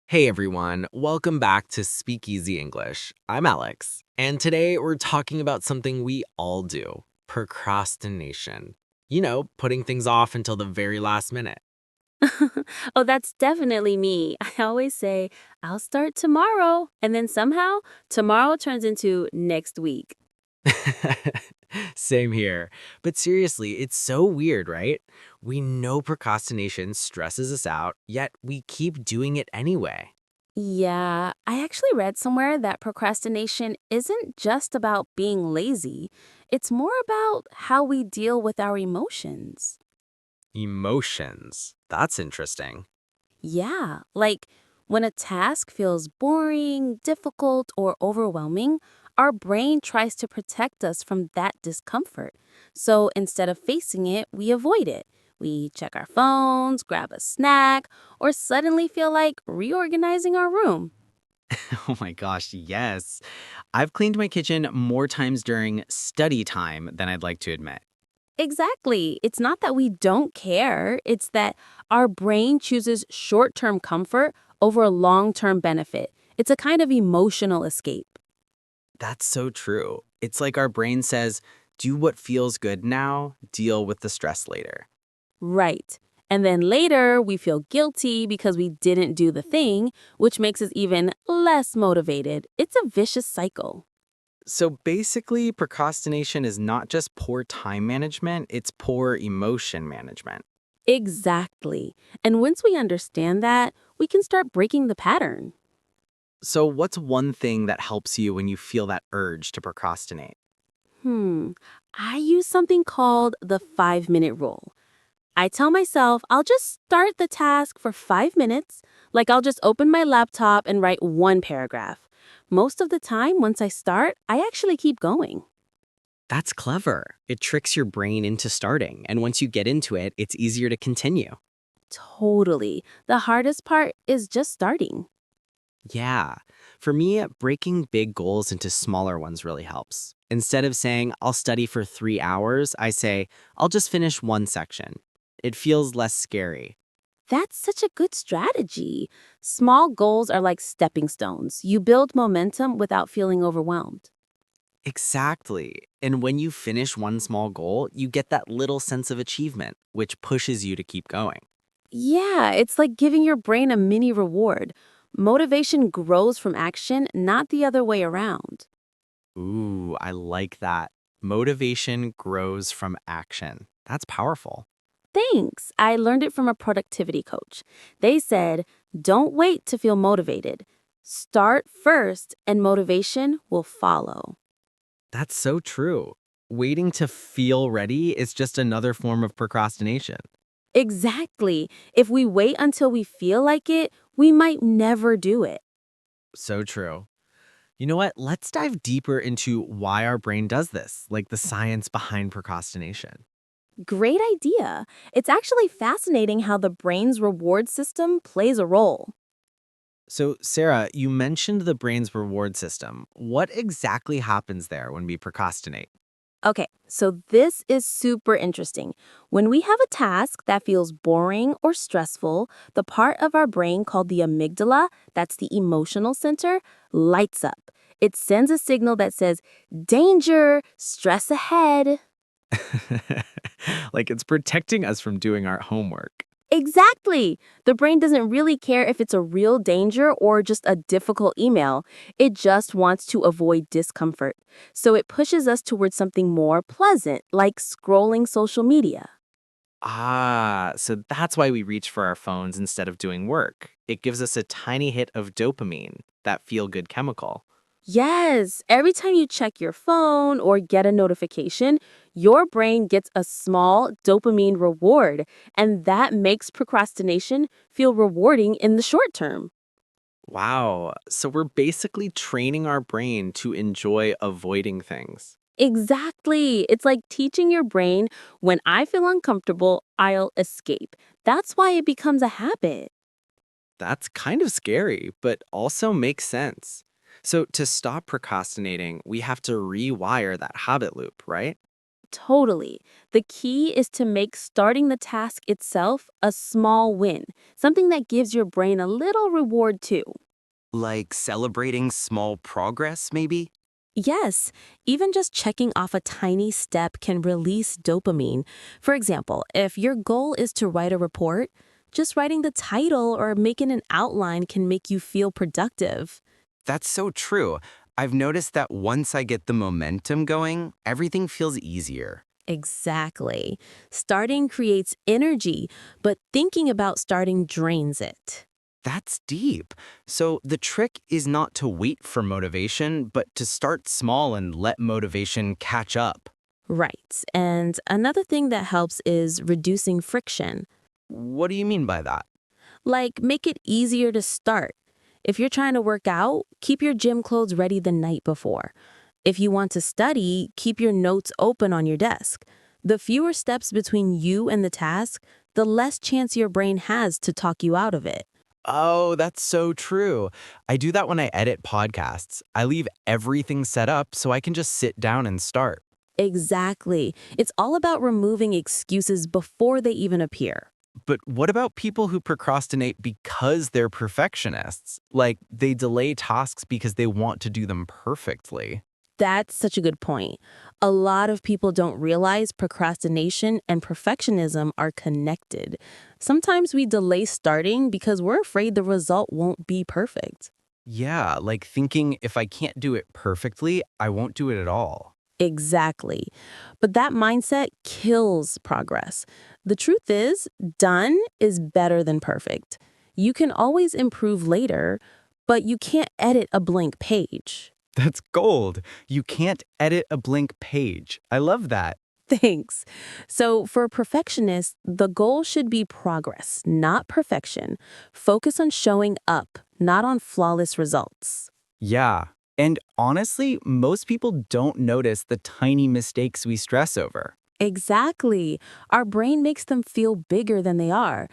Hey everyone, welcome back to Speakeasy English. I'm Alex, and today we're talking about something we all do, procrastination. Putting things off until the very last minute. Oh, that's definitely me. I always say, I'll start tomorrow. And then somehow, tomorrow turns into next week. Same here. But seriously, it's so weird, right? We know procrastination stresses us out, yet we keep doing it anyway. Yeah, I actually read somewhere that procrastination isn't just about being lazy, it's more about how we deal with our emotions. Emotions. That's interesting. Yeah, like when a task feels boring, difficult, or overwhelming, our brain tries to protect us from that discomfort. So instead of facing it, we avoid it. We check our phones, grab a snack, or suddenly feel like reorganizing our room. Oh my gosh, yes. I've cleaned my kitchen more times during study time than I'd like to admit. Exactly. It's not that we don't care, it's that our brain chooses short term comfort over long term benefit. It's a kind of emotional escape. That's so true. It's like our brain says, do what feels good now, deal with the stress later. Right. And then later, we feel guilty because we didn't do the thing, which makes us even less motivated. It's a vicious cycle. So basically, procrastination is not just poor time management, it's poor emotion management. Exactly. And once we understand that, we can start breaking the pattern. So, what's one thing that helps you when you feel that urge to procrastinate? Hmm. I use something called the 5 minute rule. I tell myself I'll just start the task for 5 minutes, like I'll just open my laptop and write one paragraph. Most of the time, once I start, I actually keep going. That's clever. It tricks your brain into starting, and once you get into it, it's easier to continue. Totally. The hardest part is just starting. Yeah. For me, breaking big goals into smaller ones really helps. Instead of saying, I'll study for 3 hours, I say, I'll just finish one section. It feels less scary. That's such a good strategy. Small goals are like stepping stones. You build momentum without feeling overwhelmed. Exactly. And when you finish one small goal, you get that little sense of achievement, which pushes you to keep going. Yeah, it's like giving your brain a mini reward. Motivation grows from action, not the other way around. Ooh, I like that. Motivation grows from action. That's powerful. Thanks. I learned it from a productivity coach. They said, don't wait to feel motivated. Start first, and motivation will follow. That's so true. Waiting to feel ready is just another form of procrastination. Exactly. If we wait until we feel like it, we might never do it. So true. You know what? Let's dive deeper into why our brain does this, like the science behind procrastination. Great idea. It's actually fascinating how the brain's reward system plays a role. So, Sarah, you mentioned the brain's reward system. What exactly happens there when we procrastinate? Okay, so this is super interesting. When we have a task that feels boring or stressful, the part of our brain called the amygdala, that's the emotional center, lights up. It sends a signal that says, danger, stress ahead. Like it's protecting us from doing our homework. Exactly. The brain doesn't really care if it's a real danger or just a difficult email. It just wants to avoid discomfort. So it pushes us towards something more pleasant, like scrolling social media. Ah, so that's why we reach for our phones instead of doing work. It gives us a tiny hit of dopamine, that feel good chemical. Yes, every time you check your phone or get a notification, your brain gets a small dopamine reward, and that makes procrastination feel rewarding in the short term. Wow. So we're basically training our brain to enjoy avoiding things. Exactly. It's like teaching your brain when I feel uncomfortable, I'll escape. That's why it becomes a habit. That's kind of scary, but also makes sense. So to stop procrastinating, we have to rewire that habit loop, right? Totally. The key is to make starting the task itself a small win, something that gives your brain a little reward too. Like celebrating small progress, maybe? Yes, even just checking off a tiny step can release dopamine. For example, if your goal is to write a report, just writing the title or making an outline can make you feel productive. That's so true. I've noticed that once I get the momentum going, everything feels easier. Exactly. Starting creates energy, but thinking about starting drains it. That's deep. So the trick is not to wait for motivation, but to start small and let motivation catch up. Right. And another thing that helps is reducing friction. What do you mean by that? Like, make it easier to start. If you're trying to work out, keep your gym clothes ready the night before. If you want to study, keep your notes open on your desk. The fewer steps between you and the task, the less chance your brain has to talk you out of it. Oh, that's so true. I do that when I edit podcasts. I leave everything set up so I can just sit down and start. Exactly. It's all about removing excuses before they even appear. But what about people who procrastinate because they're perfectionists? Like, they delay tasks because they want to do them perfectly. That's such a good point. A lot of people don't realize procrastination and perfectionism are connected. Sometimes we delay starting because we're afraid the result won't be perfect. Yeah, like thinking if I can't do it perfectly, I won't do it at all. Exactly. But that mindset kills progress. The truth is, done is better than perfect. You can always improve later, but you can't edit a blank page. That's gold. You can't edit a blank page. I love that. Thanks. So, for perfectionists, the goal should be progress, not perfection. Focus on showing up, not on flawless results. Yeah. And honestly, most people don't notice the tiny mistakes we stress over. Exactly. Our brain makes them feel bigger than they are.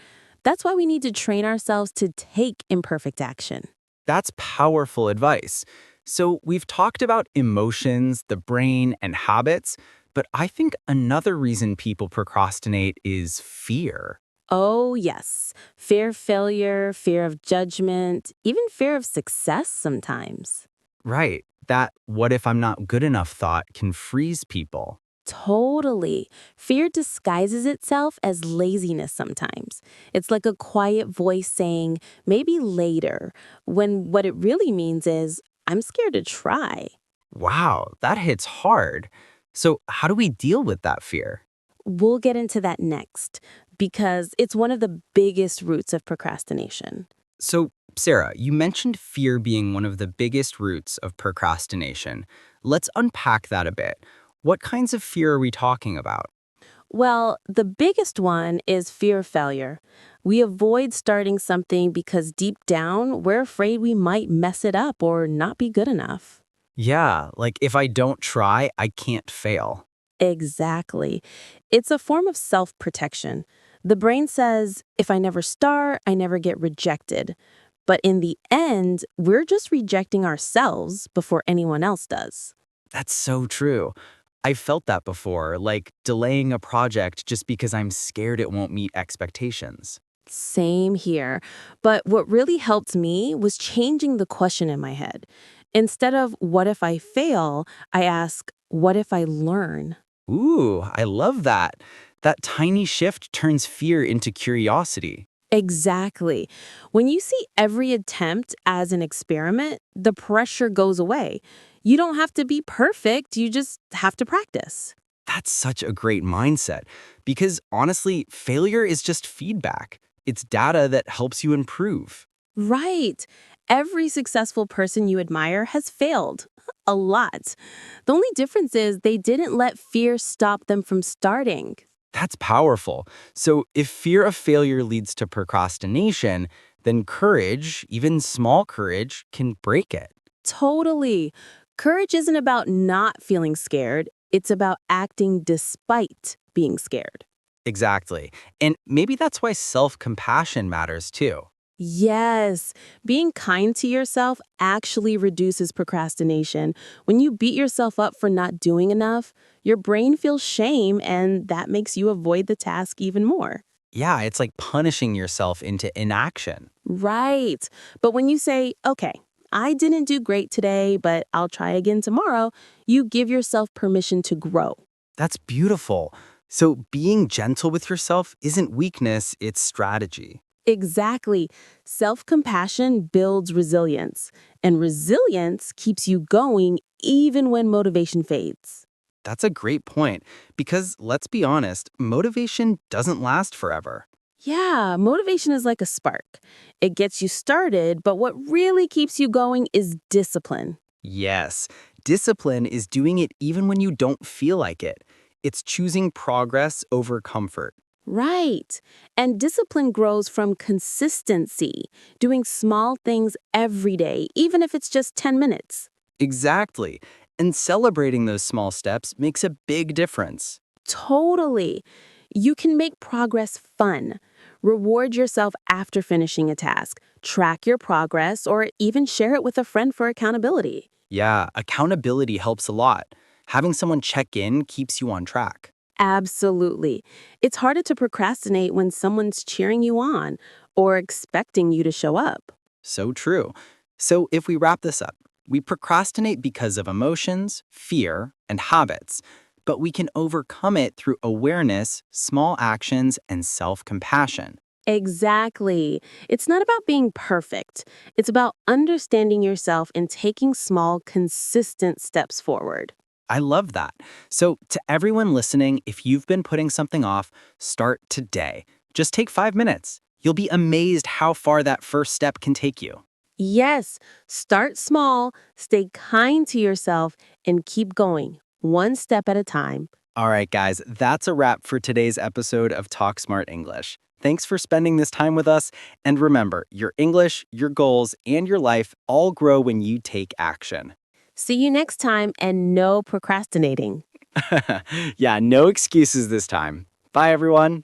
That's why we need to train ourselves to take imperfect action. That's powerful advice. So, we've talked about emotions, the brain, and habits, but I think another reason people procrastinate is fear. Oh, yes. Fear of failure, fear of judgment, even fear of success sometimes. Right. That what if I'm not good enough thought can freeze people. Totally. Fear disguises itself as laziness sometimes. It's like a quiet voice saying, maybe later, when what it really means is, I'm scared to try. Wow, that hits hard. So, how do we deal with that fear? We'll get into that next because it's one of the biggest roots of procrastination. So, Sarah, you mentioned fear being one of the biggest roots of procrastination. Let's unpack that a bit. What kinds of fear are we talking about? Well, the biggest one is fear of failure. We avoid starting something because deep down, we're afraid we might mess it up or not be good enough. Yeah, like if I don't try, I can't fail. Exactly. It's a form of self protection. The brain says, if I never start, I never get rejected. But in the end, we're just rejecting ourselves before anyone else does. That's so true. I've felt that before, like delaying a project just because I'm scared it won't meet expectations. Same here. But what really helped me was changing the question in my head. Instead of, what if I fail, I ask, what if I learn? Ooh, I love that. That tiny shift turns fear into curiosity. Exactly. When you see every attempt as an experiment, the pressure goes away. You don't have to be perfect, you just have to practice. That's such a great mindset because honestly, failure is just feedback. It's data that helps you improve. Right. Every successful person you admire has failed. A lot. The only difference is they didn't let fear stop them from starting. That's powerful. So, if fear of failure leads to procrastination, then courage, even small courage, can break it. Totally. Courage isn't about not feeling scared, it's about acting despite being scared. Exactly. And maybe that's why self compassion matters too. Yes, being kind to yourself actually reduces procrastination. When you beat yourself up for not doing enough, your brain feels shame and that makes you avoid the task even more. Yeah, it's like punishing yourself into inaction. Right. But when you say, okay, I didn't do great today, but I'll try again tomorrow, you give yourself permission to grow. That's beautiful. So being gentle with yourself isn't weakness, it's strategy. Exactly. Self compassion builds resilience, and resilience keeps you going even when motivation fades. That's a great point because let's be honest, motivation doesn't last forever. Yeah, motivation is like a spark. It gets you started, but what really keeps you going is discipline. Yes, discipline is doing it even when you don't feel like it. It's choosing progress over comfort. Right. And discipline grows from consistency, doing small things every day, even if it's just 10 minutes. Exactly. And celebrating those small steps makes a big difference. Totally. You can make progress fun. Reward yourself after finishing a task, track your progress, or even share it with a friend for accountability. Yeah, accountability helps a lot. Having someone check in keeps you on track. Absolutely. It's harder to procrastinate when someone's cheering you on or expecting you to show up. So true. So if we wrap this up, we procrastinate because of emotions, fear, and habits, but we can overcome it through awareness, small actions, and self-compassion. Exactly. It's not about being perfect. It's about understanding yourself and taking small, consistent steps forward. I love that. So to everyone listening, if you've been putting something off, start today. Just take 5 minutes. You'll be amazed how far that first step can take you. Yes, start small, stay kind to yourself, and keep going, one step at a time. All right, guys, that's a wrap for today's episode of Talk Smart English. Thanks for spending this time with us. And remember, your English, your goals, and your life all grow when you take action. See you next time, and no procrastinating. Yeah, no excuses this time. Bye, everyone.